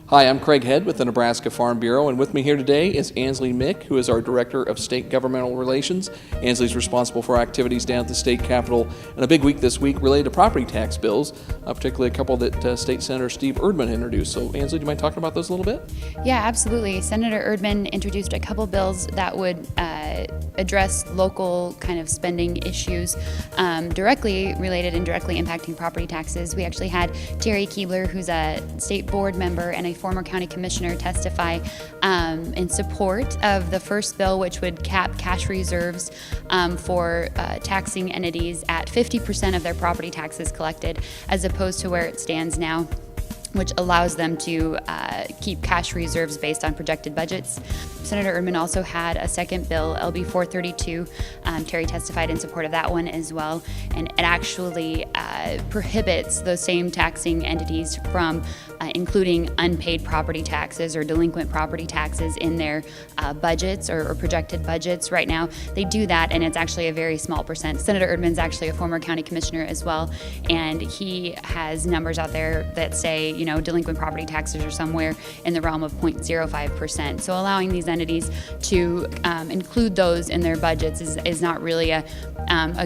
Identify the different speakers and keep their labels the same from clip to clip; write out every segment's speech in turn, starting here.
Speaker 1: Hi, I'm Craig Head with the Nebraska Farm Bureau, and with me here today is Ansley Mick, who is our Director of State Governmental Relations. Ansley's responsible for activities down at the state capitol, and a big week this week related to property tax bills, particularly a couple that State Senator Steve Erdman introduced. So, Ansley, do you mind talking about those a little bit?
Speaker 2: Yeah, absolutely. Senator Erdman introduced a couple bills that would address local kind of spending issues directly related and directly impacting property taxes. We actually had Terry Keebler, who's a state board member and a former county commissioner, testify in support of the first bill, which would cap cash reserves for taxing entities at 50% of their property taxes collected, as opposed to where it stands now, which allows them to keep cash reserves based on projected budgets. Senator Erdman also had a second bill, LB 432. Terry testified in support of that one as well, and it actually prohibits those same taxing entities from including unpaid property taxes or delinquent property taxes in their budgets or projected budgets. Right now, they do that, and it's actually a very small percent. Senator Erdman's actually a former county commissioner as well, and he has numbers out there that say, you know, delinquent property taxes are somewhere in the realm of 0.05%. So allowing these entities to include those in their budgets is not really a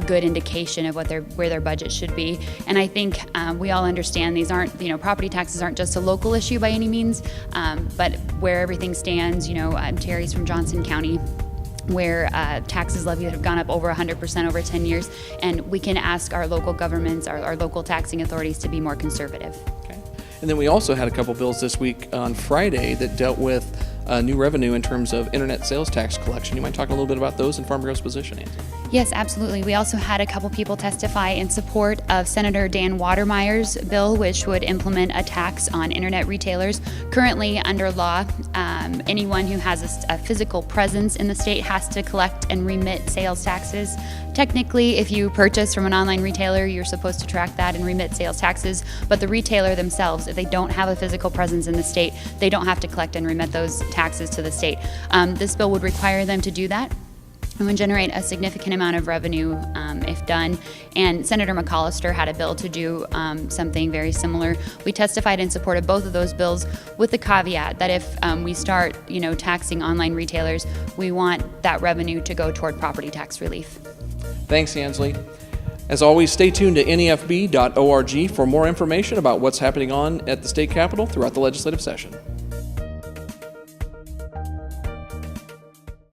Speaker 2: good indication of where their budget should be. And I think we all understand these aren't, property taxes aren't just a local issue by any means, but where everything stands, Terry's from Johnson County, where taxes levied have gone up over 100% over 10 years, and we can ask our local governments, our local taxing authorities to be more conservative.
Speaker 1: Okay. And then we also had a couple bills this week on Friday that dealt with new revenue in terms of internet sales tax collection. You might talk a little bit about those and Farm Bureau's position, Andy?
Speaker 2: Yes, absolutely. We also had a couple people testify in support of Senator Dan Watermeyer's bill, which would implement a tax on internet retailers. Currently, under law, anyone who has a physical presence in the state has to collect and remit sales taxes. Technically, if you purchase from an online retailer, you're supposed to track that and remit sales taxes, but the retailer themselves, if they don't have a physical presence in the state, they don't have to collect and remit those taxes to the state. This bill would require them to do that and would generate a significant amount of revenue if done. And Senator McAllister had a bill to do something very similar. We testified in support of both of those bills with the caveat that if we start, taxing online retailers, we want that revenue to go toward property tax relief.
Speaker 1: Thanks, Ansley. As always, stay tuned to nefb.org for more information about what's happening at the state capitol throughout the legislative session.